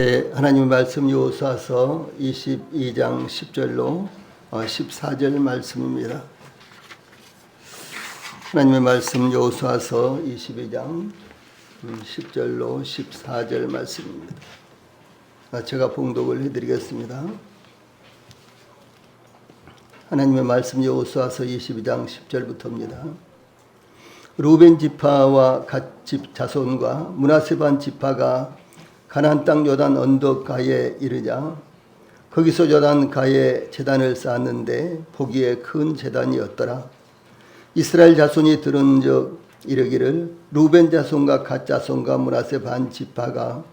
하나님의 말씀 여호수아서 22장 10절로 14절 말씀입니다. 하나님의 말씀 여호수아서 22장 10절로 14절 말씀입니다. 제가 봉독을 해드리겠습니다. 하나님의 말씀 여호수아서 22장 10절부터입니다. 루벤 지파와 갓 집 자손과 므낫세 반 지파가 가나안 땅 요단 언덕가에 이르자 거기서 요단 가에 제단을 쌓았는데 보기에 큰 제단이었더라. 이스라엘 자손이 들은즉 이르기를 루벤 자손과 갓 자손과 므낫세 반 지파가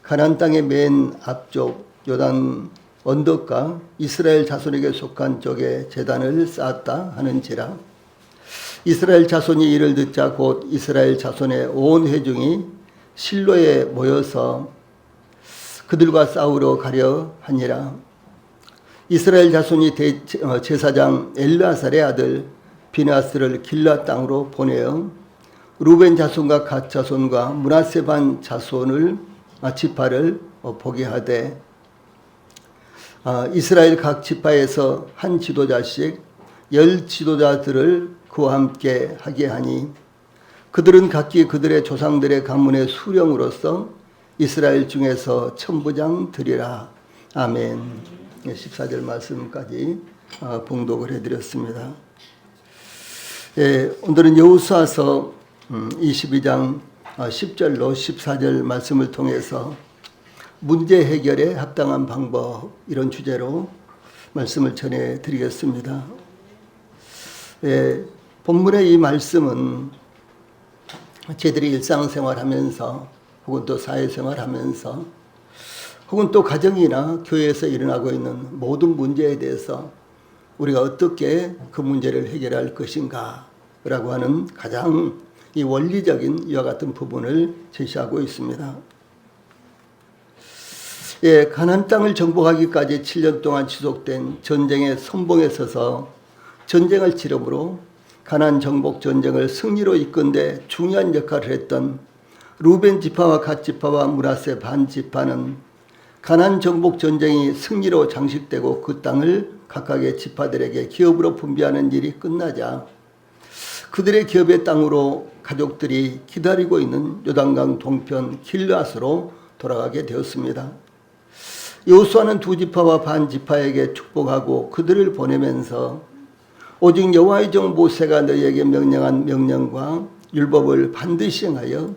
가나안 땅의 맨 앞쪽 요단 언덕가 이스라엘 자손에게 속한 쪽에 제단을 쌓았다 하는지라. 이스라엘 자손이 이를 듣자 곧 이스라엘 자손의 온 회중이 실로에 모여서 그들과 싸우러 가려 하니라. 이스라엘 자손이 제사장 엘르아살의 아들 비느하스를 길앗 땅으로 보내어 루벤 자손과 갓 자손과 므낫세 반 자손을 지파를 보게 하되 이스라엘 각 지파에서 한 지도자씩 10 지도자들을 그와 함께 하게 하니 그들은 각기 그들의 조상들의 가문의 수령으로서 이스라엘 중에서 천부장 드리라. 아멘. 14절 말씀까지 봉독을 해드렸습니다. 오늘은 여호수아서 22장 10절로 14절 말씀을 통해서 문제 해결에 합당한 방법, 이런 주제로 말씀을 전해드리겠습니다. 본문의 이 말씀은 저희들이 일상생활하면서 혹은 또 사회생활하면서 혹은 또 가정이나 교회에서 일어나고 있는 모든 문제에 대해서 우리가 어떻게 그 문제를 해결할 것인가 라고 하는 가장 이 원리적인 이와 같은 부분을 제시하고 있습니다. 가나안 땅을 정복하기까지 7년 동안 지속된 전쟁의 선봉에 서서 전쟁을 치름으로 가나안 정복 전쟁을 승리로 이끈 데 중요한 역할을 했던 루벤 지파와 갓 지파와 므낫세 반 지파는 가나안 정복 전쟁이 승리로 장식되고 그 땅을 각각의 지파들에게 기업으로 분배하는 일이 끝나자 그들의 기업의 땅으로 가족들이 기다리고 있는 요단강 동편 길르앗으로 돌아가게 되었습니다. 여호수아는 두 지파와 반 지파에게 축복하고 그들을 보내면서 오직 여호와의 종 모세가 너희에게 명령한 명령과 율법을 반드시 행하여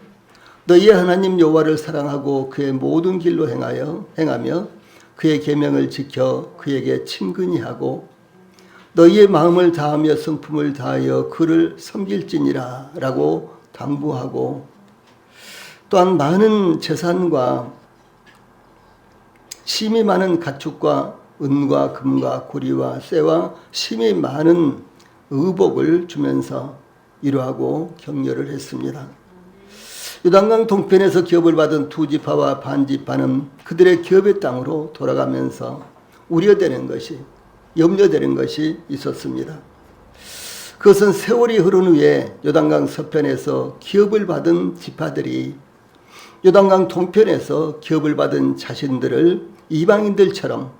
너희의 하나님 여호와를 사랑하고 그의 모든 길로 행하며 그의 계명을 지켜 그에게 친근히 하고 너희의 마음을 다하며 성품을 다하여 그를 섬길지니라 라고 당부하고 또한 많은 재산과 심이 많은 가축과 은과 금과 고리와 쇠와 심이 많은 의복을 주면서 위로하고 격려를 했습니다. 요단강 동편에서 기업을 받은 두 지파와 반 지파는 그들의 기업의 땅으로 돌아가면서 우려되는 것이, 염려되는 것이 있었습니다. 그것은 세월이 흐른 후에 요단강 서편에서 기업을 받은 지파들이 요단강 동편에서 기업을 받은 자신들을 이방인들처럼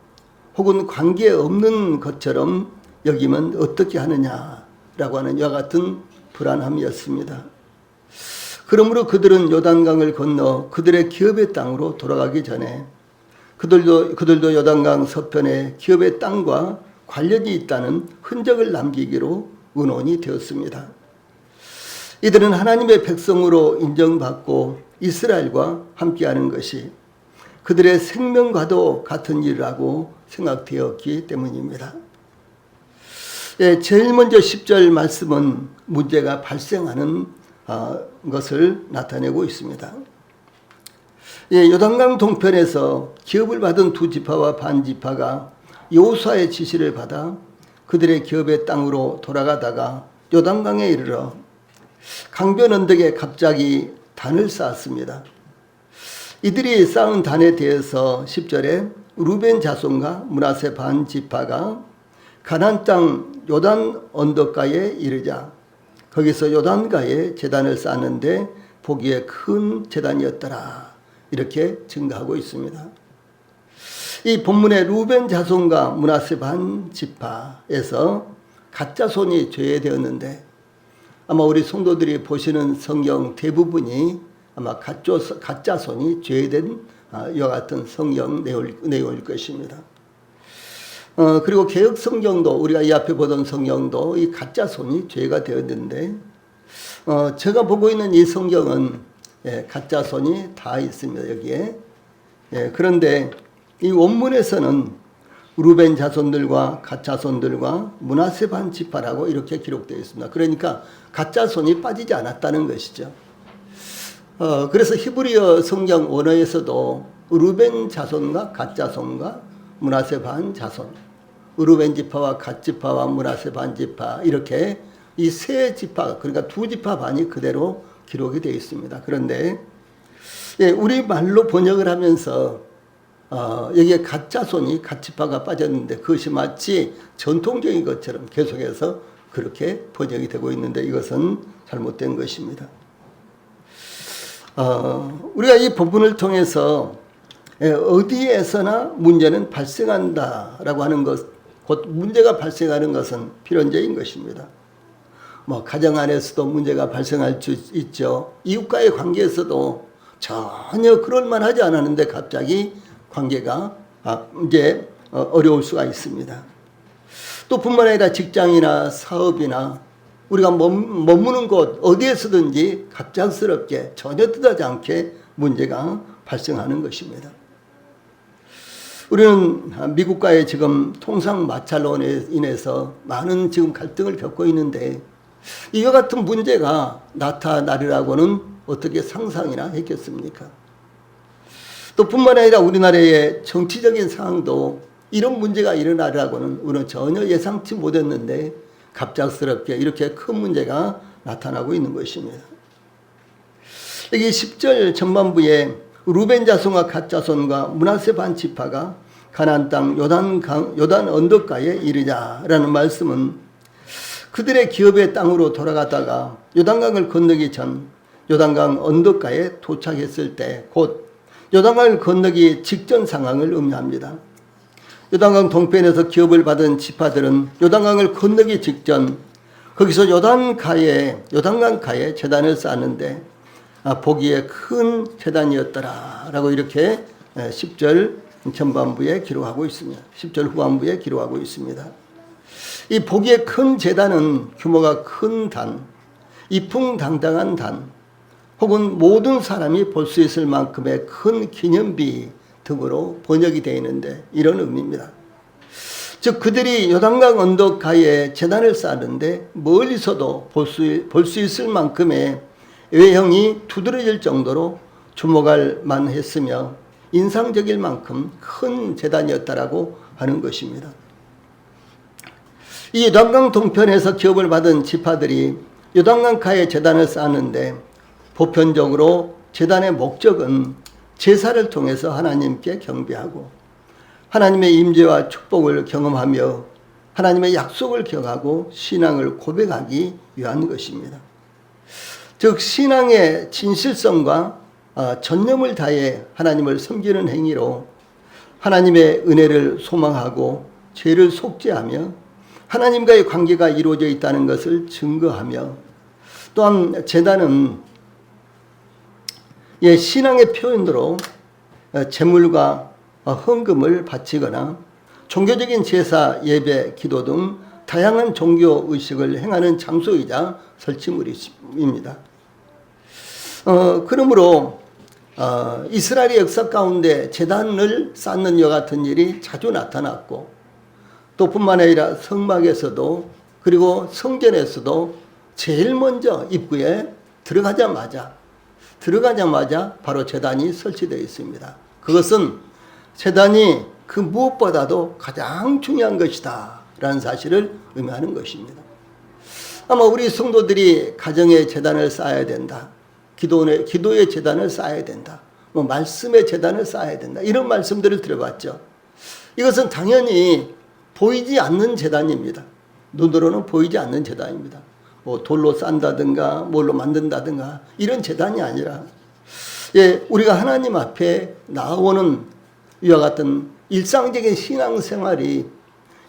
혹은 관계없는 것처럼 여기면 어떻게 하느냐라고 하는 이와 같은 불안함이었습니다. 그러므로 그들은 요단강을 건너 그들의 기업의 땅으로 돌아가기 전에 그들도 요단강 서편에 기업의 땅과 관련이 있다는 흔적을 남기기로 의논이 되었습니다. 이들은 하나님의 백성으로 인정받고 이스라엘과 함께하는 것이 그들의 생명과도 같은 일이라고 생각되었기 때문입니다. 제일 먼저 10절 말씀은 문제가 발생하는 것을 나타내고 있습니다. 요단강 동편에서 기업을 받은 두 지파와 반 지파가 여호수아의 지시를 받아 그들의 기업의 땅으로 돌아가다가 요단강에 이르러 강변 언덕에 갑자기 단을 쌓았습니다. 이들이 쌓은 단에 대해서 10절에 루벤 자손과 므낫세 반 지파가 가나안 땅 요단 언덕가에 이르자 거기서 요단가에 제단을 쌓는데 보기에 큰 제단이었더라. 이렇게 증가하고 있습니다. 이 본문의 루벤 자손과 므낫세 반 지파에서 갓자손이 제외되었는데 아마 우리 성도들이 보시는 성경 대부분이 아마 갓자손이 제외된 이와 같은 성경 내용일 것입니다. 그리고 개혁 성경도 우리가 이 앞에 보던 성경도 이 갓자손이 죄가 되었는데 제가 보고 있는 이 성경은 갓자손이 다 있습니다. 여기에. 그런데 이 원문에서는 루벤 자손들과 갓자손들과 므낫세 반 지파라고 이렇게 기록되어 있습니다. 그러니까 갓자손이 빠지지 않았다는 것이죠. 그래서 히브리어 성경 원어에서도 루벤 자손과 갓자손과 므낫세 반 자손, 루벤 지파와 갓 지파와 므낫세 반 지파 이렇게 이 세 지파, 그러니까 두 지파 반이 그대로 기록이 되어 있습니다. 그런데 우리 말로 번역을 하면서 여기에 갓자손이 갓지파가 빠졌는데 그것이 마치 전통적인 것처럼 계속해서 그렇게 번역이 되고 있는데 이것은 잘못된 것입니다. 우리가 이 본문을 통해서 어디에서나 문제는 발생한다라고 하는 것, 곧 문제가 발생하는 것은 필연적인 것입니다. 가정 안에서도 문제가 발생할 수 있죠. 이웃과의 관계에서도 전혀 그럴 만하지 않았는데 갑자기 관계가 이제 어려울 수가 있습니다. 또 뿐만 아니라 직장이나 사업이나 우리가 머무는 곳 어디에서든지 갑작스럽게 전혀 뜻하지 않게 문제가 발생하는 것입니다. 우리는 미국과의 지금 통상 마찰로 인해서 많은 지금 갈등을 겪고 있는데 이와 같은 문제가 나타나리라고는 어떻게 상상이나 했겠습니까? 또 뿐만 아니라 우리나라의 정치적인 상황도 이런 문제가 일어나리라고는 우리는 전혀 예상치 못했는데 갑작스럽게 이렇게 큰 문제가 나타나고 있는 것입니다. 여기 10절 전반부에 루벤 자손과 갓 자손과 므낫세 반 지파가 가나안 땅 요단 언덕가에 이르자라는 말씀은 그들의 기업의 땅으로 돌아가다가 요단강을 건너기 전 요단강 언덕가에 도착했을 때 곧 요단강을 건너기 직전 상황을 의미합니다. 요단강 동편에서 기업을 받은 지파들은 요단강을 건너기 직전 거기서 요단강가에 제단을 쌓았는데 보기에 큰 제단이었더라 라고 이렇게 10절 전반부에 기록하고 있습니다. 10절 후반부에 기록하고 있습니다. 이 보기에 큰 제단은 규모가 큰 단, 이풍당당한 단, 혹은 모든 사람이 볼 수 있을 만큼의 큰 기념비 등으로 번역이 되어 있는데 이런 의미입니다. 즉 그들이 요단강 언덕가에 제단을 쌓는데 멀리서도 볼 수 있을 만큼의 외형이 두드러질 정도로 주목할 만했으며 인상적일 만큼 큰 제단이었다라고 하는 것입니다. 이 요단강 동편에서 기업을 받은 지파들이 요단강가에 제단을 쌓았는데 보편적으로 제단의 목적은 제사를 통해서 하나님께 경배하고 하나님의 임재와 축복을 경험하며 하나님의 약속을 기억하고 신앙을 고백하기 위한 것입니다. 즉 신앙의 진실성과 전념을 다해 하나님을 섬기는 행위로 하나님의 은혜를 소망하고 죄를 속죄하며 하나님과의 관계가 이루어져 있다는 것을 증거하며 또한 제단은 신앙의 표현으로 제물과 헌금을 바치거나 종교적인 제사, 예배, 기도 등 다양한 종교 의식을 행하는 장소이자 설치물입니다. 그러므로 이스라엘의 역사 가운데 제단을 쌓는 이와 같은 일이 자주 나타났고 또 뿐만 아니라 성막에서도 그리고 성전에서도 제일 먼저 입구에 들어가자마자 바로 제단이 설치되어 있습니다. 그것은 제단이 그 무엇보다도 가장 중요한 것이다 라는 사실을 의미하는 것입니다. 아마 우리 성도들이 가정의 제단을 쌓아야 된다. 기도의 제단을 쌓아야 된다. 말씀의 제단을 쌓아야 된다. 이런 말씀들을 들어봤죠. 이것은 당연히 보이지 않는 제단입니다. 눈으로는 보이지 않는 제단입니다. 돌로 싼다든가 뭘로 만든다든가 이런 제단이 아니라 예, 우리가 하나님 앞에 나오는 이와 같은 일상적인 신앙생활이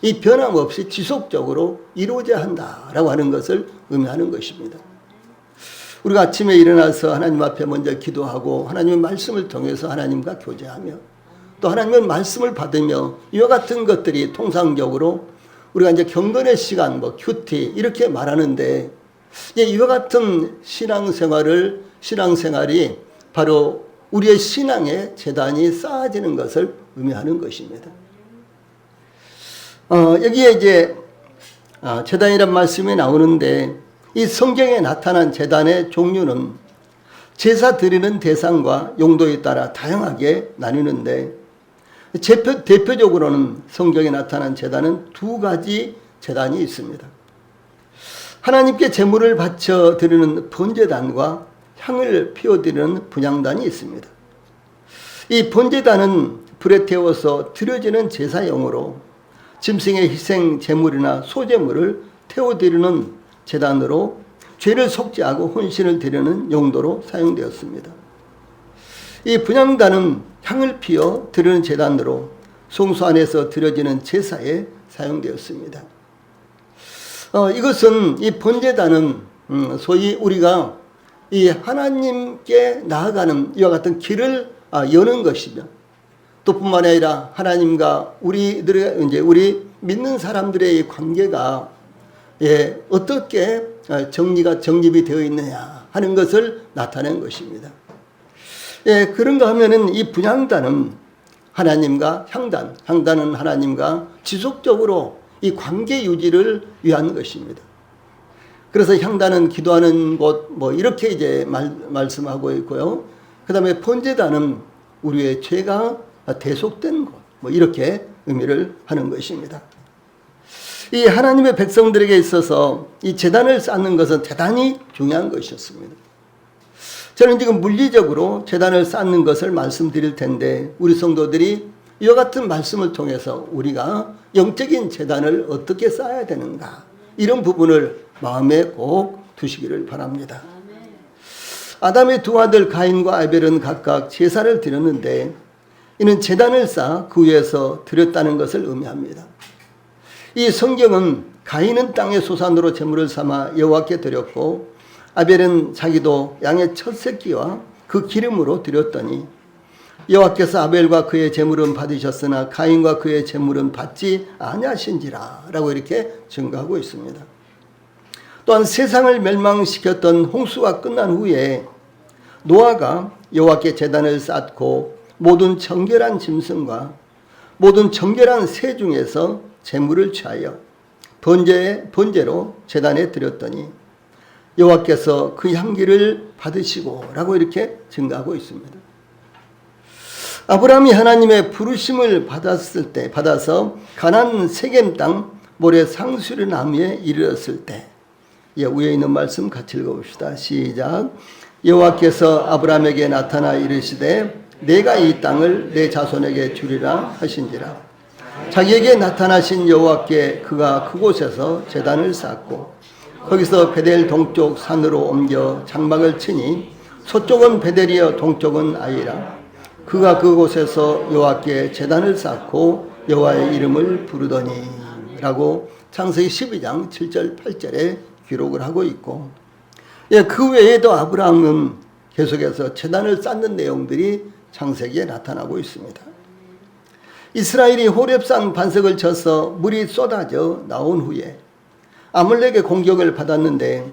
이 변함없이 지속적으로 이루어져야 한다라고 하는 것을 의미하는 것입니다. 우리가 아침에 일어나서 하나님 앞에 먼저 기도하고 하나님의 말씀을 통해서 하나님과 교제하며 또 하나님의 말씀을 받으며 이와 같은 것들이 통상적으로 우리가 이제 경건의 시간, 큐티 이렇게 말하는데 이와 같은 신앙생활이 바로 우리의 신앙의 재단이 쌓아지는 것을 의미하는 것입니다. 여기에 이제 재단이란 말씀이 나오는데 이 성경에 나타난 재단의 종류는 제사 드리는 대상과 용도에 따라 다양하게 나뉘는데 대표적으로는 성경에 나타난 재단은 두 가지 재단이 있습니다. 하나님께 제물을 바쳐 드리는 번제단과 향을 피워드리는 분향단이 있습니다. 이 번제단은 불에 태워서 드려지는 제사용으로 짐승의 희생 제물이나 소제물을 태워드리는 제단으로 죄를 속죄하고 혼신을 드리는 용도로 사용되었습니다. 이 분향단은 향을 피워 드리는 제단으로 성소 안에서 드려지는 제사에 사용되었습니다. 이것은 이 번제단은 소위 우리가 이 하나님께 나아가는 이와 같은 길을 여는 것이며 또 뿐만 아니라 하나님과 우리 믿는 사람들의 관계가 어떻게 정립이 되어 있느냐 하는 것을 나타낸 것입니다. 그런가 하면은 이 분향단은 하나님과 향단은 하나님과 지속적으로 이 관계 유지를 위한 것입니다. 그래서 향단은 기도하는 곳 이렇게 이제 말씀하고 있고요. 그 다음에 번제단은 우리의 죄가 대속된 곳 이렇게 의미를 하는 것입니다. 이 하나님의 백성들에게 있어서 이 제단을 쌓는 것은 대단히 중요한 것이었습니다. 저는 지금 물리적으로 제단을 쌓는 것을 말씀드릴 텐데 우리 성도들이 이와 같은 말씀을 통해서 우리가 영적인 제단을 어떻게 쌓아야 되는가 이런 부분을 마음에 꼭 두시기를 바랍니다. 아담의 두 아들 가인과 아벨은 각각 제사를 드렸는데 이는 제단을 쌓아 그 위에서 드렸다는 것을 의미합니다. 이 성경은 가인은 땅의 소산으로 제물을 삼아 여호와께 드렸고 아벨은 자기도 양의 첫 새끼와 그 기름으로 드렸더니 여호와께서 아벨과 그의 제물은 받으셨으나 가인과 그의 제물은 받지 아니하신지라 라고 이렇게 증거하고 있습니다. 또한 세상을 멸망시켰던 홍수가 끝난 후에 노아가 여호와께 제단을 쌓고 모든 정결한 짐승과 모든 정결한 새 중에서 제물을 취하여 번제로 제단에 드렸더니 여호와께서 그 향기를 받으시고 라고 이렇게 증거하고 있습니다. 아브라함이 하나님의 부르심을 받아서 가나안 세겜 땅 모래 상수리 나무에 이르렀을 때 위에 있는 말씀 같이 읽어봅시다. 시작. 여호와께서 아브라함에게 나타나 이르시되 내가 이 땅을 내 자손에게 주리라 하신지라. 자기에게 나타나신 여호와께 그가 그곳에서 제단을 쌓고 거기서 베델 동쪽 산으로 옮겨 장막을 치니 서쪽은 베델이여 동쪽은 아이라. 그가 그곳에서 여호와께 제단을 쌓고 여호와의 이름을 부르더니 라고 창세기 12장 7절 8절에 기록을 하고 있고 그 외에도 아브라함은 계속해서 제단을 쌓는 내용들이 창세기에 나타나고 있습니다. 이스라엘이 호렙산 반석을 쳐서 물이 쏟아져 나온 후에 아말렉의 공격을 받았는데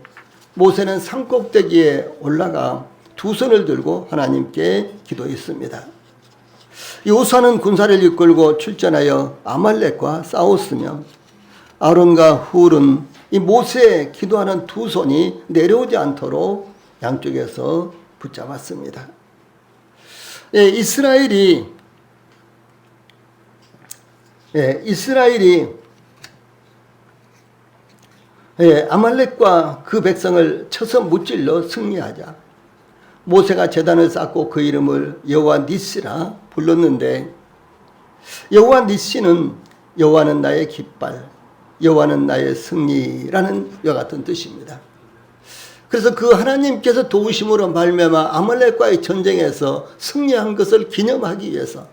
모세는 산꼭대기에 올라가 두 손을 들고 하나님께 기도했습니다. 요수아는 군사를 이끌고 출전하여 아말렉과 싸웠으며 아론과 훌은 이 모세의 기도하는 두 손이 내려오지 않도록 양쪽에서 붙잡았습니다. 이스라엘이 아말렉과 그 백성을 쳐서 무찔러 승리하자 모세가 제단을 쌓고 그 이름을 여호와 니시라 불렀는데 여호와 니시는 여호와는 나의 깃발, 여호와는 나의 승리라는 이와 같은 뜻입니다. 그래서 그 하나님께서 도우심으로 말미암아 아말렉과의 전쟁에서 승리한 것을 기념하기 위해서,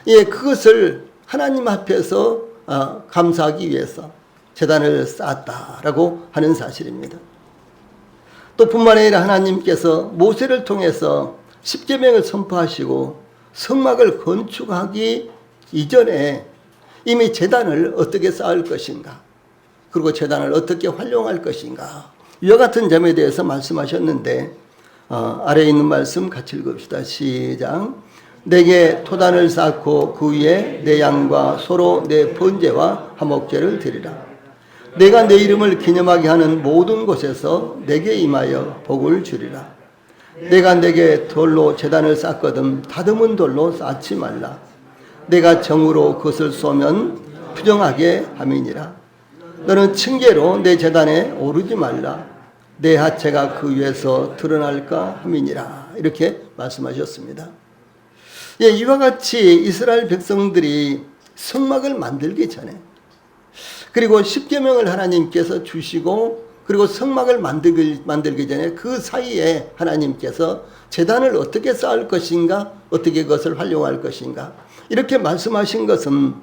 그것을 하나님 앞에서 감사하기 위해서 제단을 쌓았다라고 하는 사실입니다. 또 뿐만 아니라 하나님께서 모세를 통해서 십계명을 선포하시고 성막을 건축하기 이전에 이미 제단을 어떻게 쌓을 것인가, 그리고 제단을 어떻게 활용할 것인가, 이와 같은 점에 대해서 말씀하셨는데, 아래에 있는 말씀 같이 읽읍시다. 시작. 내게 토단을 쌓고 그 위에 내 양과 소로 내 번제와 화목제를 드리라. 내가 내 이름을 기념하게 하는 모든 곳에서 내게 임하여 복을 주리라. 내가 내게 돌로 제단을 쌓거든 다듬은 돌로 쌓지 말라. 내가 정으로 그것을 쏘면 부정하게 함이니라. 너는 층계로 내 제단에 오르지 말라. 내 하체가 그 위에서 드러날까 함이니라. 이렇게 말씀하셨습니다. 이와 같이 이스라엘 백성들이 성막을 만들기 전에, 그리고 십계명을 하나님께서 주시고, 그리고 성막을 만들기 전에 그 사이에 하나님께서 제단을 어떻게 쌓을 것인가, 어떻게 그것을 활용할 것인가, 이렇게 말씀하신 것은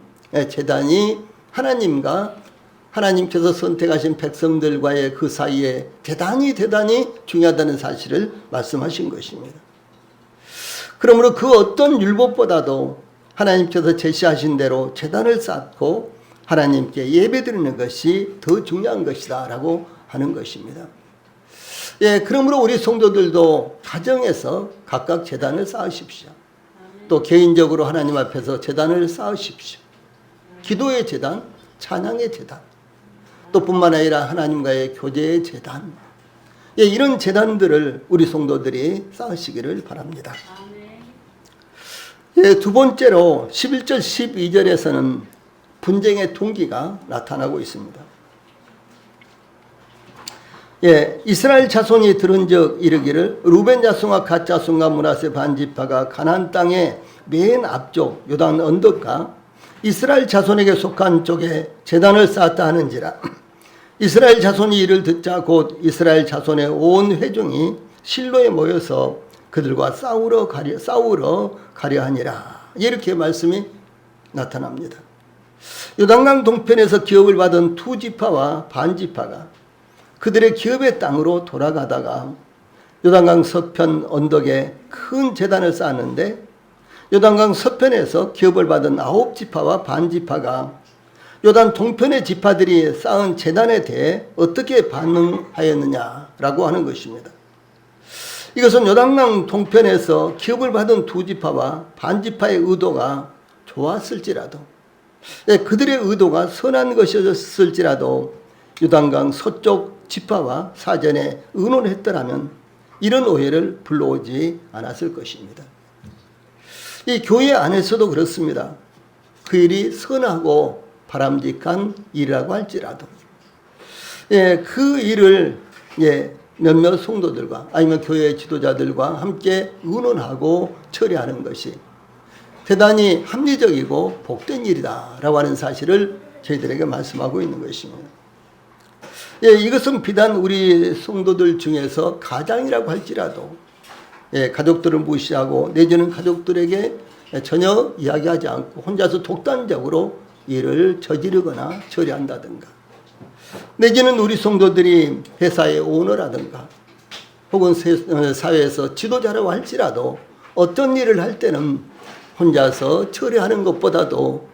제단이 하나님과 하나님께서 선택하신 백성들과의 그 사이에 대단히 중요하다는 사실을 말씀하신 것입니다. 그러므로 그 어떤 율법보다도 하나님께서 제시하신 대로 제단을 쌓고 하나님께 예배드리는 것이 더 중요한 것이다 라고 하는 것입니다. 그러므로 우리 성도들도 가정에서 각각 제단을 쌓으십시오. 또 개인적으로 하나님 앞에서 제단을 쌓으십시오. 기도의 제단, 찬양의 제단, 또 뿐만 아니라 하나님과의 교제의 제단, 이런 제단들을 우리 성도들이 쌓으시기를 바랍니다. 두 번째로 11절 12절에서는 분쟁의 동기가 나타나고 있습니다. 이스라엘 자손이 들은 적 이르기를 루벤 자손과 갓 자손과 므낫세 반 지파가 가나안 땅의 맨 앞쪽 요단 언덕과 이스라엘 자손에게 속한 쪽에 제단을 쌓았다 하는지라. 이스라엘 자손이 이를 듣자 곧 이스라엘 자손의 온 회중이 실로에 모여서 그들과 싸우러 가려 하니라. 이렇게 말씀이 나타납니다. 요단강 동편에서 기업을 받은 두 지파와 반 지파가 그들의 기업의 땅으로 돌아가다가 요단강 서편 언덕에 큰 제단을 쌓았는데, 요단강 서편에서 기업을 받은 9지파와 반 지파가 요단 동편의 지파들이 쌓은 제단에 대해 어떻게 반응하였느냐라고 하는 것입니다. 이것은 요단강 동편에서 기업을 받은 두 지파와 반 지파의 의도가 좋았을지라도, 그들의 의도가 선한 것이었을지라도 요단강 서쪽 지파와 사전에 의논했더라면 이런 오해를 불러오지 않았을 것입니다. 이 교회 안에서도 그렇습니다. 그 일이 선하고 바람직한 일이라고 할지라도 그 일을 몇몇 성도들과 아니면 교회 지도자들과 함께 의논하고 처리하는 것이 대단히 합리적이고 복된 일이다라고 하는 사실을 저희들에게 말씀하고 있는 것입니다. 이것은 비단 우리 성도들 중에서 가장이라고 할지라도 가족들을 무시하고 내지는 가족들에게 전혀 이야기하지 않고 혼자서 독단적으로 일을 저지르거나 처리한다든가, 내지는 우리 성도들이 회사의 오너라든가 혹은 사회에서 지도자라고 할지라도 어떤 일을 할 때는 혼자서 처리하는 것보다도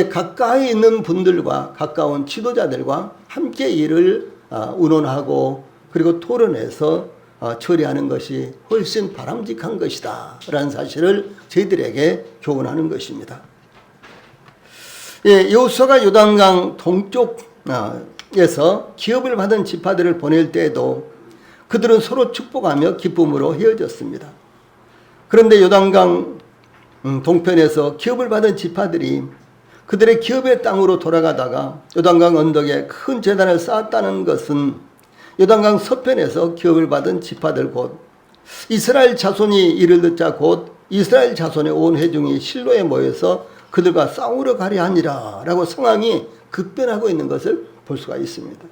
가까이 있는 분들과 가까운 지도자들과 함께 일을 의논하고 그리고 토론해서 처리하는 것이 훨씬 바람직한 것이다 라는 사실을 저희들에게 교훈하는 것입니다. 여호수아가 요단강 동쪽에서 기업을 받은 지파들을 보낼 때에도 그들은 서로 축복하며 기쁨으로 헤어졌습니다. 그런데 요단강 동편에서 기업을 받은 지파들이 그들의 기업의 땅으로 돌아가다가 요단강 언덕에 큰 제단을 쌓았다는 것은 요단강 서편에서 기업을 받은 지파들 곧 이스라엘 자손이 이를 듣자 곧 이스라엘 자손의 온 회중이 실로에 모여서 그들과 싸우러 가려 하니라 라고 상황이 급변하고 있는 것을 볼 수가 있습니다.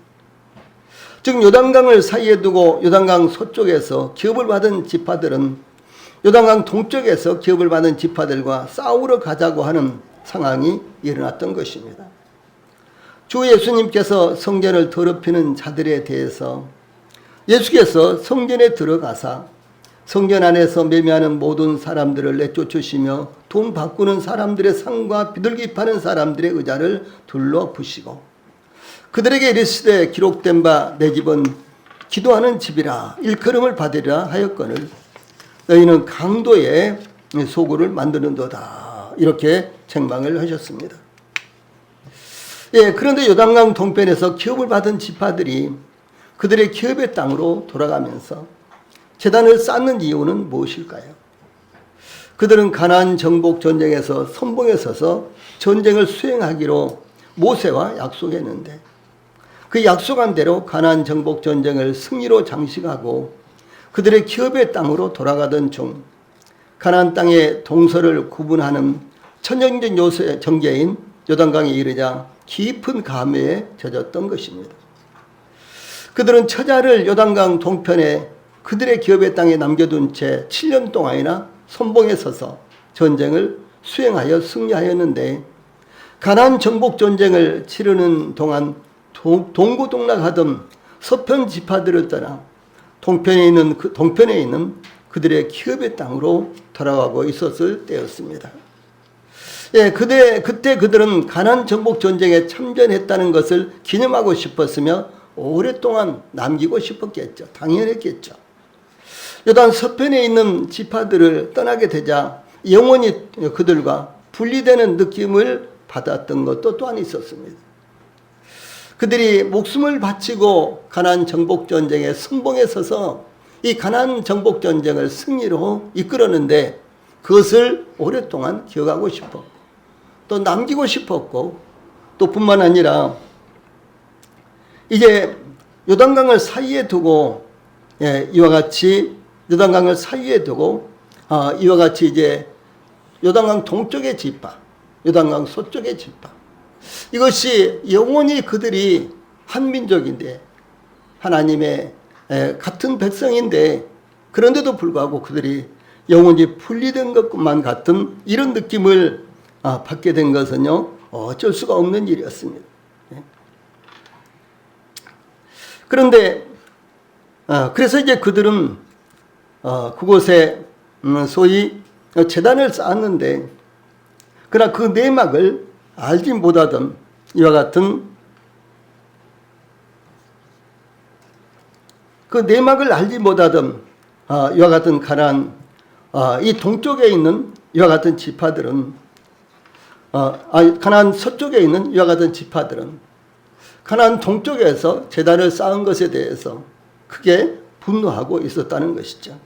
즉 요단강을 사이에 두고 요단강 서쪽에서 기업을 받은 지파들은 요단강 동쪽에서 기업을 받은 지파들과 싸우러 가자고 하는 상황이 일어났던 것입니다. 주 예수님께서 성전을 더럽히는 자들에 대해서 예수께서 성전에 들어가사 성전 안에서 매매하는 모든 사람들을 내쫓으시며 돈 바꾸는 사람들의 상과 비둘기 파는 사람들의 의자를 둘러부시고 그들에게 이르시되 기록된 바 내 집은 기도하는 집이라 일컬음을 받으리라 하였거늘 너희는 강도의 소굴을 만드는도다. 이렇게 책망을 하셨습니다. 예, 그런데 요단강 동편에서 기업을 받은 지파들이 그들의 기업의 땅으로 돌아가면서 제단을 쌓는 이유는 무엇일까요? 그들은 가나안 정복 전쟁에서 선봉에 서서 전쟁을 수행하기로 모세와 약속했는데 그 약속한 대로 가나안 정복 전쟁을 승리로 장식하고 그들의 기업의 땅으로 돌아가던 중 가나안 땅의 동서를 구분하는 천연적 요소의 경계인 요단강에 이르자 깊은 감회에 젖었던 것입니다. 그들은 처자를 요단강 동편에 그들의 기업의 땅에 남겨둔 채 7년 동안이나 선봉에 서서 전쟁을 수행하여 승리하였는데 가나안 정복 전쟁을 치르는 동안 동고동락하던 서편 지파들을 떠나 동편에 있는 그들의 기업의 땅으로 돌아가고 있었을 때였습니다. 예, 그때 그들은 가나안 정복 전쟁에 참전했다는 것을 기념하고 싶었으며 오랫동안 남기고 싶었겠죠. 당연했겠죠. 요단 서편에 있는 지파들을 떠나게 되자 영원히 그들과 분리되는 느낌을 받았던 것도 또한 있었습니다. 그들이 목숨을 바치고 가나안 정복 전쟁의 선봉에 서서 이 가나안 정복 전쟁을 승리로 이끌었는데 그것을 오랫동안 기억하고 싶어 또 남기고 싶었고 또 뿐만 아니라 이제 요단강을 사이에 두고 이와 같이 요단강을 사이에 두고 이와 같이 이제 요단강 동쪽의 지파, 요단강 서쪽의 지파 이것이 영원히 그들이 한 민족인데 하나님의 같은 백성인데 그런데도 불구하고 그들이 영원히 분리된 것만 같은 이런 느낌을 받게 된 것은요 어쩔 수가 없는 일이었습니다. 그런데 그래서 이제 그들은 그곳에 소위 제단을 쌓았는데 그러나 그 내막을 알지 못하던 이와 같은 그 내막을 알지 못하던 이와 같은 가나안 이 동쪽에 있는 이와 같은 지파들은 가나안 서쪽에 있는 이와 같은 지파들은 가나안 동쪽에서 제단을 쌓은 것에 대해서 크게 분노하고 있었다는 것이죠.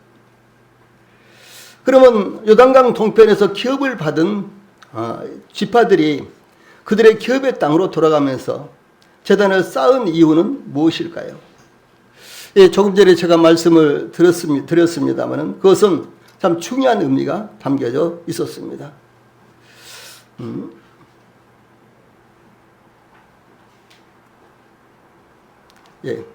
그러면 요단강 동편에서 기업을 받은 지파들이 그들의 기업의 땅으로 돌아가면서 제단을 쌓은 이유는 무엇일까요? 예, 조금 전에 제가 말씀을 드렸습니다만 그것은 참 중요한 의미가 담겨져 있었습니다. 예.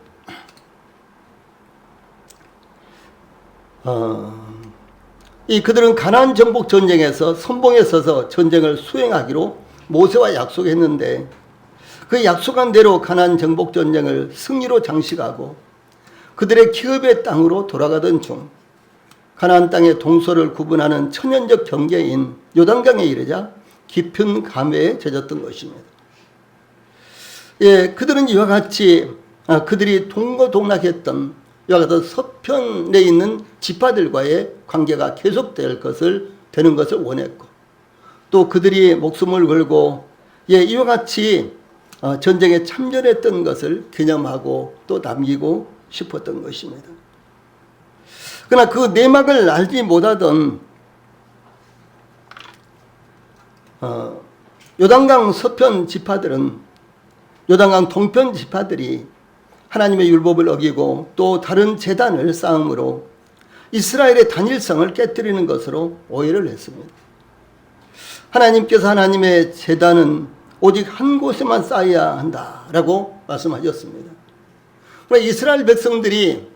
그들은 가나안 정복 전쟁에서 선봉에 서서 전쟁을 수행하기로 모세와 약속했는데 그 약속한 대로 가나안 정복 전쟁을 승리로 장식하고 그들의 기업의 땅으로 돌아가던 중 가나안 땅의 동서를 구분하는 천연적 경계인 요단강에 이르자 깊은 감회에 젖었던 것입니다. 예, 그들은 이와 같이 그들이 동고동락했던 이와 같은 서편에 있는 지파들과의 관계가 계속될 것을 되는 것을 원했고 또 그들이 목숨을 걸고 이와 같이 전쟁에 참전했던 것을 기념하고 또 남기고 싶었던 것입니다. 그러나 그 내막을 알지 못하던 요단강 서편 지파들은 요단강 동편 지파들이 하나님의 율법을 어기고 또 다른 제단을 쌓음으로 이스라엘의 단일성을 깨뜨리는 것으로 오해를 했습니다. 하나님께서 하나님의 제단은 오직 한 곳에만 쌓여야 한다라고 말씀하셨습니다. 그러니까 이스라엘 백성들이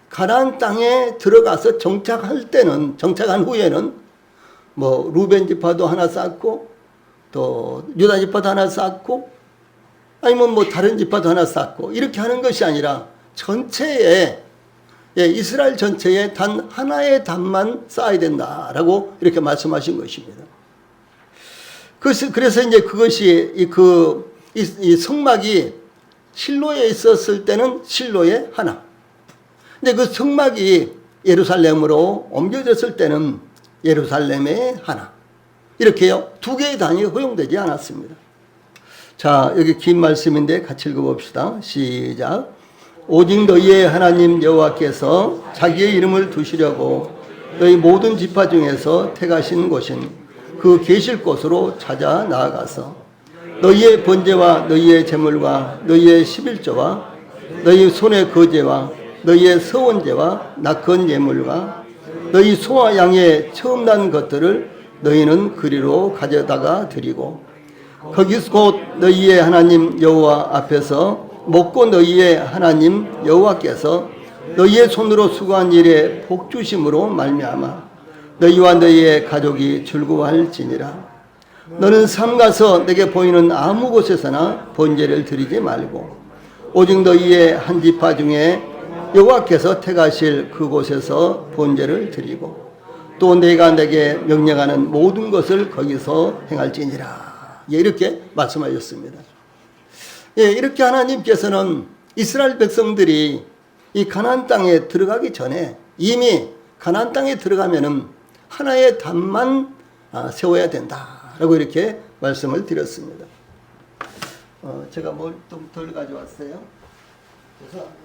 가나안 땅에 들어가서 정착한 후에는 뭐 루벤 지파도 하나 쌓고 또 유다 지파도 하나 쌓고 아니면 뭐 다른 지파도 하나 쌓고 이렇게 하는 것이 아니라 전체에 이스라엘 전체에 단 하나의 단만 쌓아야 된다라고 이렇게 말씀하신 것입니다. 그래서 이제 그것이 이 성막이 실로에 있었을 때는 실로에 하나. 근데 그 성막이 예루살렘으로 옮겨졌을 때는 예루살렘에 하나. 이렇게요. 두 개의 단이 허용되지 않았습니다. 자, 여기 긴 말씀인데 같이 읽어봅시다. 시작. 오직 너희의 하나님 여호와께서 자기의 이름을 두시려고 너희 모든 지파 중에서 택하신 곳인 그 계실 곳으로 찾아 나아가서 너희의 번제와 너희의 제물과 너희의 11조와 너희 손의 거제와 너희의 서원제와 낙헌 예물과 너희 소와 양의 처음 난 것들을 너희는 그리로 가져다가 드리고 거기서 곧 너희의 하나님 여호와 앞에서 먹고 너희의 하나님 여호와께서 너희의 손으로 수고한 일에 복 주심으로 말미암아 너희와 너희의 가족이 즐거워할지니라. 너는 삼가서 내게 보이는 아무 곳에서나 번제를 드리지 말고 오직 너희의 한 지파 중에 여호와께서 택하실 그곳에서 번제를 드리고 또 내가 내게 명령하는 모든 것을 거기서 행할지니라. 이렇게 말씀하셨습니다. 이렇게 하나님께서는 이스라엘 백성들이 이 가나안 땅에 들어가기 전에 이미 가나안 땅에 들어가면은 하나의 단만 세워야 된다라고 이렇게 말씀을 드렸습니다. 제가 뭘 좀 덜 가져왔어요. 죄송합니다.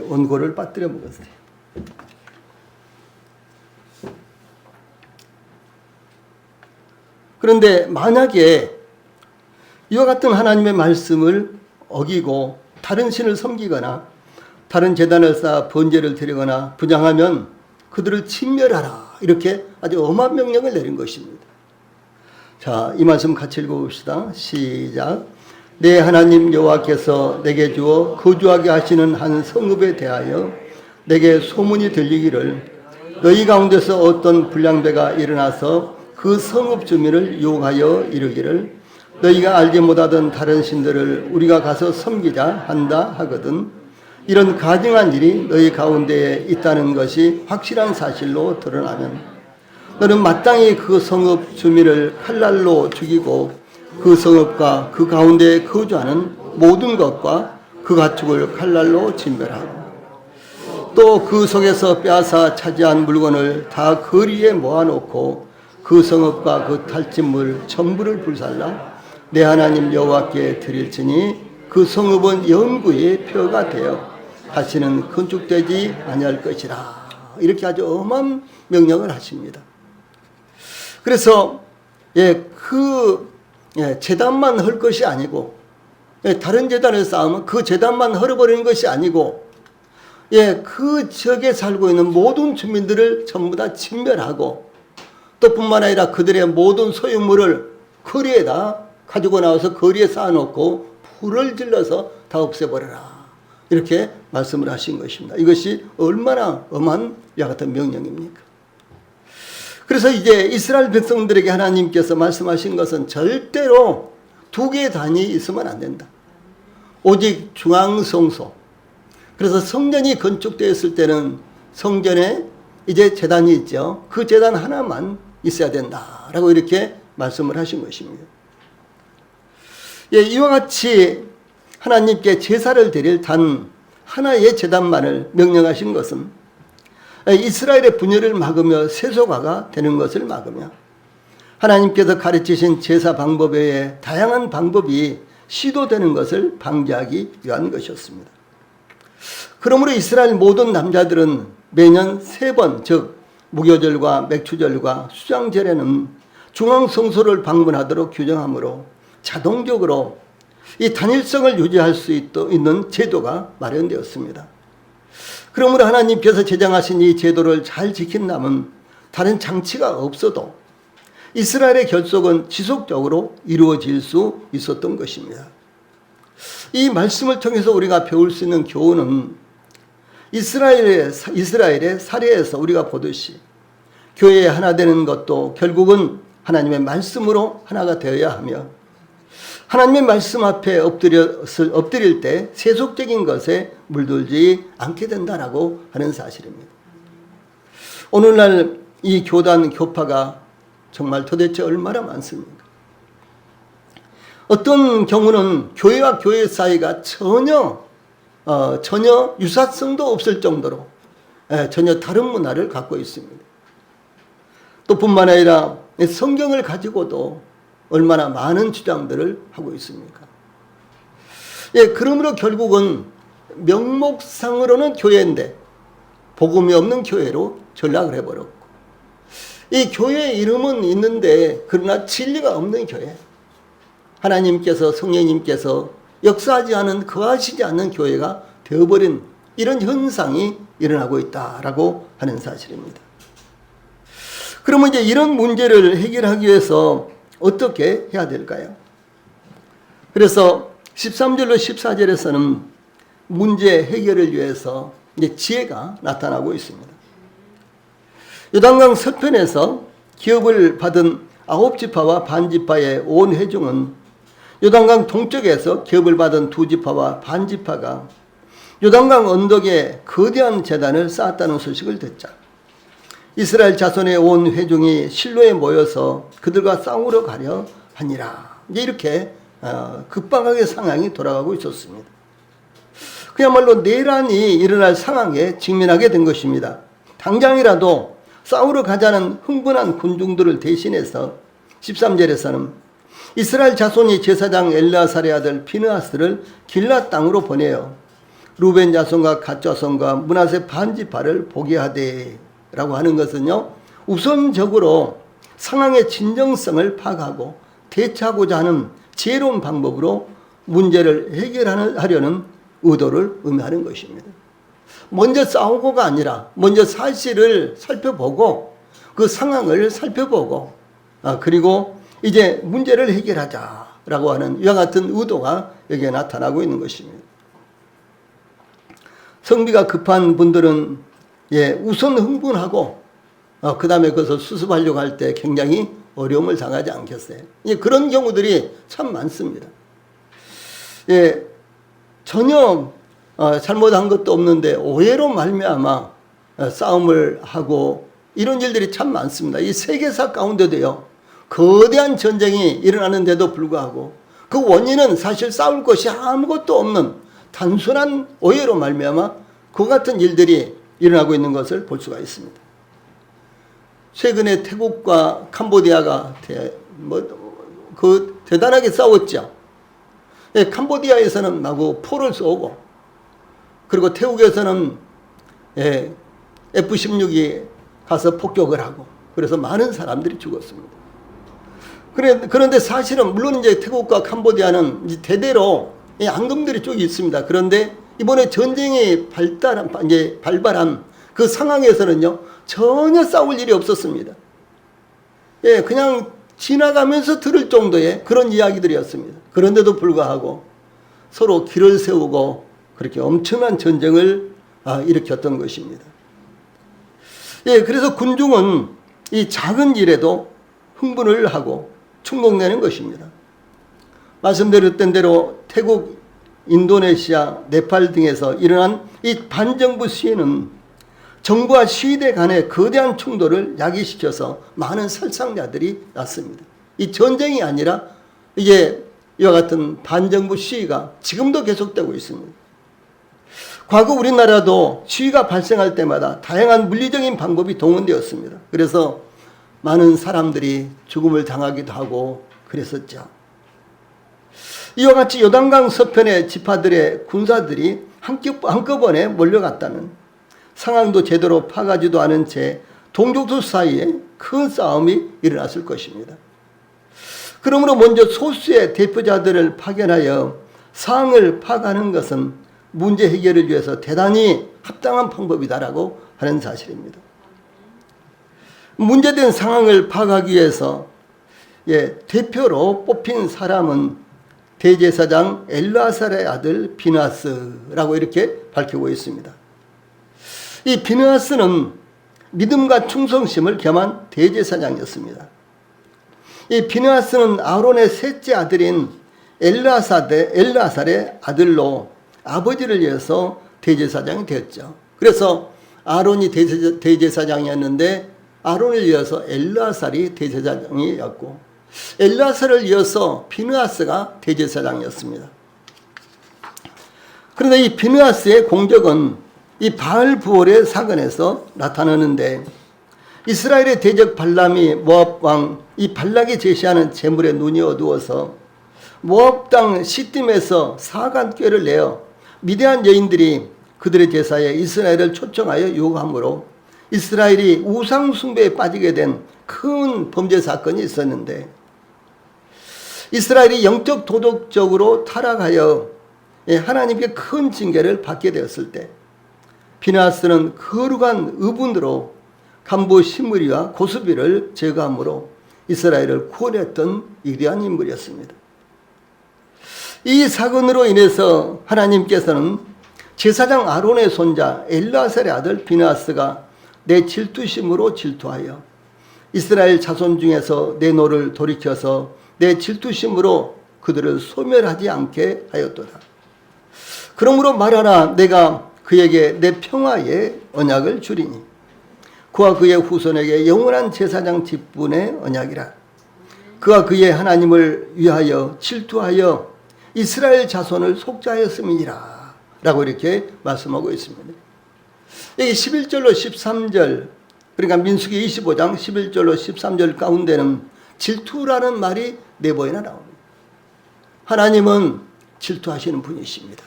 원고를 빠뜨려 먹었어요. 그런데 만약에 이와 같은 하나님의 말씀을 어기고 다른 신을 섬기거나 다른 제단을 쌓아 번제를 드리거나 부정하면 그들을 진멸하라. 이렇게 아주 엄한 명령을 내린 것입니다. 자, 이 말씀 같이 읽어봅시다. 시작. 내 하나님 여호와께서 내게 주어 거주하게 하시는 한 성읍에 대하여 내게 소문이 들리기를 너희 가운데서 어떤 불량배가 일어나서 그 성읍 주민을 유혹하여 이르기를 너희가 알지 못하던 다른 신들을 우리가 가서 섬기자 한다 하거든 이런 가증한 일이 너희 가운데에 있다는 것이 확실한 사실로 드러나면 너는 마땅히 그 성읍 주민을 칼날로 죽이고 그 성읍과 그 가운데에 거주하는 모든 것과 그 가축을 칼날로 진멸하고 또 그 속에서 빼앗아 차지한 물건을 다 거리에 모아놓고 그 성읍과 그 탈진물 전부를 불살라 내 하나님 여호와께 드릴지니 그 성읍은 영구의 표가 되어 다시는 건축되지 아니할 것이라. 이렇게 아주 엄한 명령을 하십니다. 그래서 제단만 헐 것이 아니고 다른 제단을 쌓으면 그 제단만 헐어버리는 것이 아니고 그 지역에 살고 있는 모든 주민들을 전부 다 진멸하고 또 뿐만 아니라 그들의 모든 소유물을 거리에다 가지고 나와서 거리에 쌓아놓고 불을 질러서 다 없애버려라. 이렇게 말씀을 하신 것입니다. 이것이 얼마나 엄한 이와 같은 명령입니까? 그래서 이제 이스라엘 백성들에게 하나님께서 말씀하신 것은 절대로 두 개의 단이 있으면 안 된다. 오직 중앙성소. 그래서 성전이 건축되었을 때는 성전에 이제 제단이 있죠. 그 제단 하나만 있어야 된다라고 이렇게 말씀을 하신 것입니다. 이와 같이 하나님께 제사를 드릴 단 하나의 제단만을 명령하신 것은 이스라엘의 분열을 막으며 세속화가 되는 것을 막으며 하나님께서 가르치신 제사 방법 외에 다양한 방법이 시도되는 것을 방지하기 위한 것이었습니다. 그러므로 이스라엘 모든 남자들은 매년 3번, 즉 무교절과 맥추절과 수장절에는 중앙성소를 방문하도록 규정하므로 자동적으로 이 단일성을 유지할 수 있는 제도가 마련되었습니다. 그러므로 하나님께서 제정하신 이 제도를 잘 지킨다면 다른 장치가 없어도 이스라엘의 결속은 지속적으로 이루어질 수 있었던 것입니다. 이 말씀을 통해서 우리가 배울 수 있는 교훈은 이스라엘의 사례에서 우리가 보듯이 교회에 하나 되는 것도 결국은 하나님의 말씀으로 하나가 되어야 하며 하나님의 말씀 앞에 엎드릴 때 세속적인 것에 물들지 않게 된다라고 하는 사실입니다. 오늘날 이 교단 교파가 정말 도대체 얼마나 많습니까? 어떤 경우는 교회와 교회 사이가 전혀 유사성도 없을 정도로 전혀 다른 문화를 갖고 있습니다. 또 뿐만 아니라 성경을 가지고도 얼마나 많은 주장들을 하고 있습니까? 그러므로 결국은 명목상으로는 교회인데 복음이 없는 교회로 전락을 해버렸고 이 교회의 이름은 있는데 그러나 진리가 없는 교회, 하나님께서 성령님께서 역사하지 않은 거하시지 않는 교회가 되어버린 이런 현상이 일어나고 있다라고 하는 사실입니다. 그러면 이제 이런 문제를 해결하기 위해서 어떻게 해야 될까요? 그래서 13절로 14절에서는 문제 해결을 위해서 이제 지혜가 나타나고 있습니다. 요단강 서편에서 기업을 받은 9지파와 반지파의 온 회중은 요단강 동쪽에서 기업을 받은 2지파와 반지파가 요단강 언덕에 거대한 제단을 쌓았다는 소식을 듣자 이스라엘 자손의 온 회중이 실로에 모여서 그들과 싸우러 가려 하니라. 이렇게 급박하게 상황이 돌아가고 있었습니다. 그야말로 내란이 일어날 상황에 직면하게 된 것입니다. 당장이라도 싸우러 가자는 흥분한 군중들을 대신해서 13절에서는 이스라엘 자손이 제사장 엘르아살의 아들 피느하스를 길앗 땅으로 보내어 루벤 자손과 갓 자손과 므낫세 반지파를 보게 하되 라고 하는 것은요, 우선적으로 상황의 진정성을 파악하고 대처하고자 하는 지혜로운 방법으로 문제를 해결하려는 의도를 의미하는 것입니다. 먼저 싸우고가 아니라 먼저 사실을 살펴보고 그 상황을 살펴보고 그리고 이제 문제를 해결하자라고 하는 이와 같은 의도가 여기에 나타나고 있는 것입니다. 성비가 급한 분들은 우선 흥분하고 그 다음에 그것을 수습하려고 할 때 굉장히 어려움을 당하지 않겠어요? 그런 경우들이 참 많습니다. 전혀 잘못한 것도 없는데 오해로 말미암아 싸움을 하고 이런 일들이 참 많습니다. 이 세계사 가운데도요, 거대한 전쟁이 일어나는데도 불구하고 그 원인은 사실 싸울 것이 아무것도 없는 단순한 오해로 말미암아 그 같은 일들이 일어나고 있는 것을 볼 수가 있습니다. 최근에 태국과 캄보디아가 대단하게 싸웠죠. 캄보디아에서는 마구 포를 쏘고 그리고 태국에서는 F-16이 가서 폭격을 하고 그래서 많은 사람들이 죽었습니다. 그런데 사실은 물론 이제 태국과 캄보디아는 이제 대대로 앙금들이 쪽이 있습니다. 그런데 이번에 전쟁이 발발한 그 상황에서는요, 전혀 싸울 일이 없었습니다. 그냥 지나가면서 들을 정도의 그런 이야기들이었습니다. 그런데도 불구하고 서로 길을 세우고 그렇게 엄청난 전쟁을 일으켰던 것입니다. 그래서 군중은 이 작은 일에도 흥분을 하고 충동내는 것입니다. 말씀드렸던 대로 태국, 인도네시아, 네팔 등에서 일어난 이 반정부 시위는 정부와 시위대 간의 거대한 충돌을 야기시켜서 많은 살상자들이 났습니다. 이 전쟁이 아니라 이게 이와 같은 반정부 시위가 지금도 계속되고 있습니다. 과거 우리나라도 시위가 발생할 때마다 다양한 물리적인 방법이 동원되었습니다. 그래서 많은 사람들이 죽음을 당하기도 하고 그랬었죠. 이와 같이 요단강 서편의 지파들의 군사들이 한꺼번에 몰려갔다는, 상황도 제대로 파가지도 않은 채 동족들 사이에 큰 싸움이 일어났을 것입니다. 그러므로 먼저 소수의 대표자들을 파견하여 상황을 파악하는 것은 문제 해결을 위해서 대단히 합당한 방법이다라고 하는 사실입니다. 문제된 상황을 파악하기 위해서 대표로 뽑힌 사람은 대제사장 엘르아살의 아들 비느하스라고 이렇게 밝히고 있습니다. 이 비느하스는 믿음과 충성심을 겸한 대제사장이었습니다. 이 비느하스는 아론의 셋째 아들인 엘르아살의 아들로 아버지를 위해서 대제사장이 되었죠. 그래서 아론이 대제사장이었는데 아론을 이어서 엘르아살이 대제사장이었고 엘르아살을 이어서 비느하스가 대제사장이었습니다. 그런데 이 비느하스의 공적은 이 바알부올의 사건에서 나타나는데, 이스라엘의 대적 발람이 모압 왕 이 발락이 제시하는 제물에 눈이 어두워서 모압 땅 시딤에서 사간꾀를 내어 미디안 여인들이 그들의 제사에 이스라엘을 초청하여 유혹함으로 이스라엘이 우상 숭배에 빠지게 된 큰 범죄 사건이 있었는데, 이스라엘이 영적 도덕적으로 타락하여 하나님께 큰 징계를 받게 되었을 때 비느하스는 거룩한 의분으로 간부 시므리와 고스비를 제거함으로 이스라엘을 구원했던 위대한 인물이었습니다. 이 사건으로 인해서 하나님께서는 제사장 아론의 손자 엘르아살의 아들 비느하스가 내 질투심으로 질투하여 이스라엘 자손 중에서 내 노를 돌이켜서 내 질투심으로 그들을 소멸하지 않게 하였도다. 그러므로 말하라, 내가 그에게 내 평화의 언약을 주리니 그와 그의 후손에게 영원한 제사장 직분의 언약이라. 그와 그의 하나님을 위하여 질투하여 이스라엘 자손을 속죄하였음이니라 라고 이렇게 말씀하고 있습니다. 여기 11절로 13절, 그러니까 민수기 25장 11절로 13절 가운데는 질투라는 말이 네 번이나 나옵니다. 하나님은 질투하시는 분이십니다.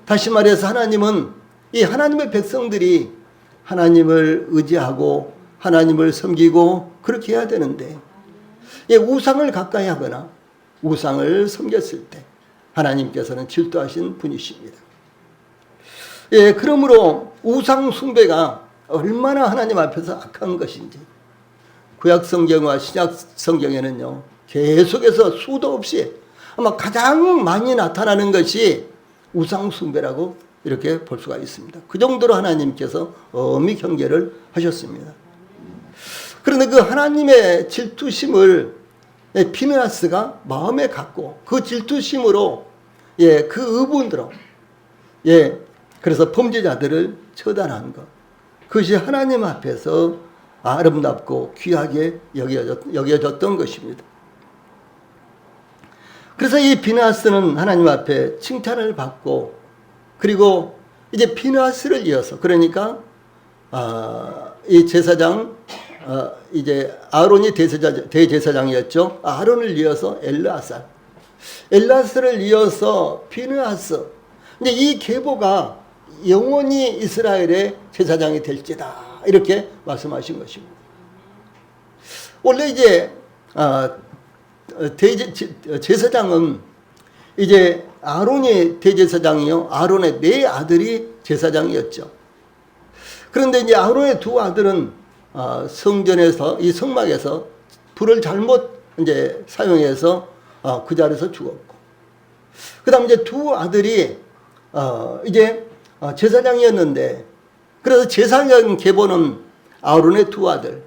다시 말해서 하나님은 이 하나님의 백성들이 하나님을 의지하고 하나님을 섬기고 그렇게 해야 되는데, 우상을 가까이 하거나 우상을 섬겼을 때 하나님께서는 질투하신 분이십니다. 그러므로 우상 숭배가 얼마나 하나님 앞에서 악한 것인지 구약 성경과 신약 성경에는요 계속해서 수도 없이 아마 가장 많이 나타나는 것이 우상 숭배라고 이렇게 볼 수가 있습니다. 그 정도로 하나님께서 엄히 경계를 하셨습니다. 그런데 그 하나님의 질투심을 비느하스가 마음에 갖고 그 질투심으로 그 의분으로 그래서 범죄자들을 처단한 것, 그것이 하나님 앞에서 아름답고 귀하게 여겨졌던 것입니다. 그래서 이 비느하스는 하나님 앞에 칭찬을 받고, 그리고 이제 비느하스를 이어서, 그러니까 이 제사장 이제 아론이 대제사장이었죠. 아론을 이어서 엘르아살을 이어서 비느하스. 이제 이 계보가 영원히 이스라엘의 제사장이 될지다 이렇게 말씀하신 것입니다. 원래 이제 제사장은 이제 아론이 대제사장이요, 아론의 네 아들이 제사장이었죠. 그런데 이제 아론의 두 아들은 성전에서, 이 성막에서 불을 잘못 이제 사용해서 그 자리에서 죽었고, 그 다음 이제 두 아들이 이제 제사장이었는데, 그래서 제사장 계보는 아론의 두 아들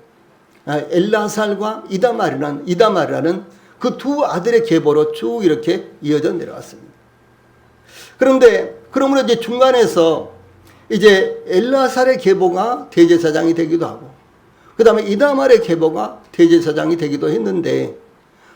엘르아살과 이다말이라는 그 두 아들의 계보로 쭉 이렇게 이어져 내려왔습니다. 그런데 그러므로 이제 중간에서 이제 엘르아살의 계보가 대제사장이 되기도 하고, 그 다음에 이다말의 계보가 대제사장이 되기도 했는데,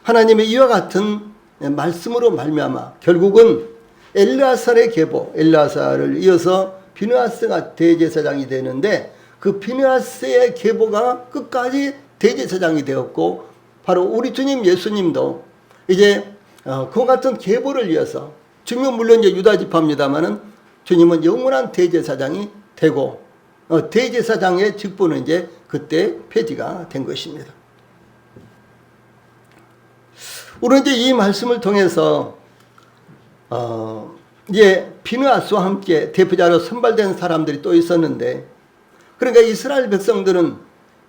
하나님의 이와 같은 말씀으로 말미암아 결국은 엘르아살의 계보, 엘르아살을 이어서 비느하스가 대제사장이 되는데, 그 비느하스의 계보가 끝까지 대제사장이 되었고, 바로 우리 주님 예수님도 이제 그와 같은 계보를 이어서, 지금 물론 이제 유다 지파입니다만은 주님은 영원한 대제사장이 되고 대제사장의 직분은 이제 그때 폐지가 된 것입니다. 우리는 이제 이 말씀을 통해서 이제 비느하스와 함께 대표자로 선발된 사람들이 또 있었는데, 그러니까 이스라엘 백성들은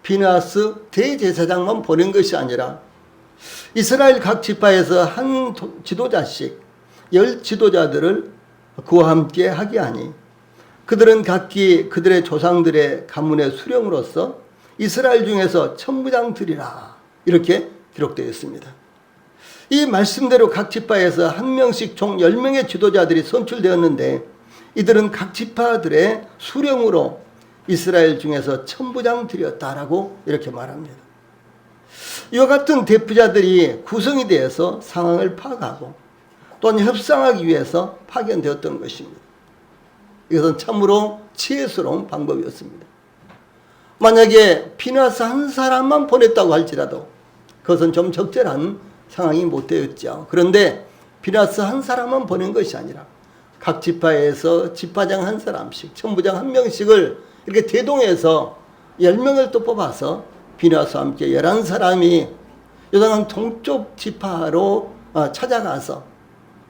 비느하스 대제사장만 보낸 것이 아니라 이스라엘 각 지파에서 한 지도자씩 10 지도자들을 그와 함께 하게 하니 그들은 각기 그들의 조상들의 가문의 수령으로서 이스라엘 중에서 천부장 드리라, 이렇게 기록되어 있습니다. 이 말씀대로 각 지파에서 한 명씩 총 10명의 지도자들이 선출되었는데, 이들은 각 지파들의 수령으로 이스라엘 중에서 천부장 드렸다라고 이렇게 말합니다. 이와 같은 대표자들이 구성이 되어서 상황을 파악하고 또한 협상하기 위해서 파견되었던 것입니다. 이것은 참으로 지혜스러운 방법이었습니다. 만약에 비느하스 한 사람만 보냈다고 할지라도 그것은 좀 적절한 상황이 못 되었죠. 그런데 비느하스 한 사람만 보낸 것이 아니라 각 지파에서 지파장 한 사람씩, 천부장 한 명씩을 이렇게 대동해서 10명을 또 뽑아서 비느하스와 함께 11사람이 요단강 동쪽 지파로 찾아가서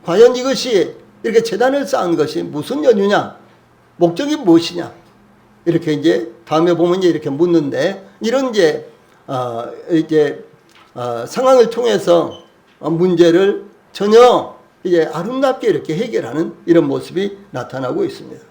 과연 이것이 이렇게 제단을 쌓은 것이 무슨 연유냐, 목적이 무엇이냐, 이렇게 이제 다음에 보면 이렇게 묻는데, 이런 상황을 통해서 문제를 전혀 이제 아름답게 이렇게 해결하는 이런 모습이 나타나고 있습니다.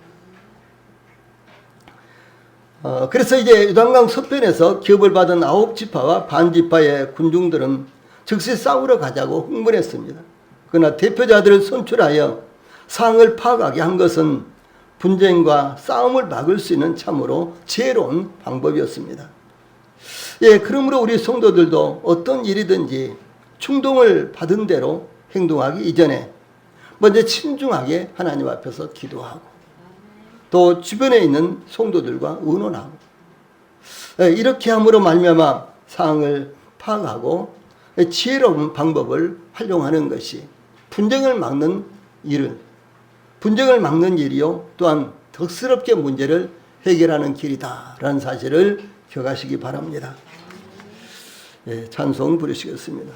그래서 이제 요단강 서편에서 기업을 받은 9지파와 반지파의 군중들은 즉시 싸우러 가자고 흥분했습니다. 그러나 대표자들을 선출하여 상황을 파악하게 한 것은 분쟁과 싸움을 막을 수 있는 참으로 지혜로운 방법이었습니다. 예, 그러므로 우리 성도들도 어떤 일이든지 충동을 받은 대로 행동하기 이전에 먼저 신중하게 하나님 앞에서 기도하고 또 주변에 있는 성도들과 의논하고, 이렇게 함으로 말미암아 상황을 파악하고 지혜로운 방법을 활용하는 것이 분쟁을 막는 일이요 또한 덕스럽게 문제를 해결하는 길이다라는 사실을 기억하시기 바랍니다. 예, 찬송 부르시겠습니다.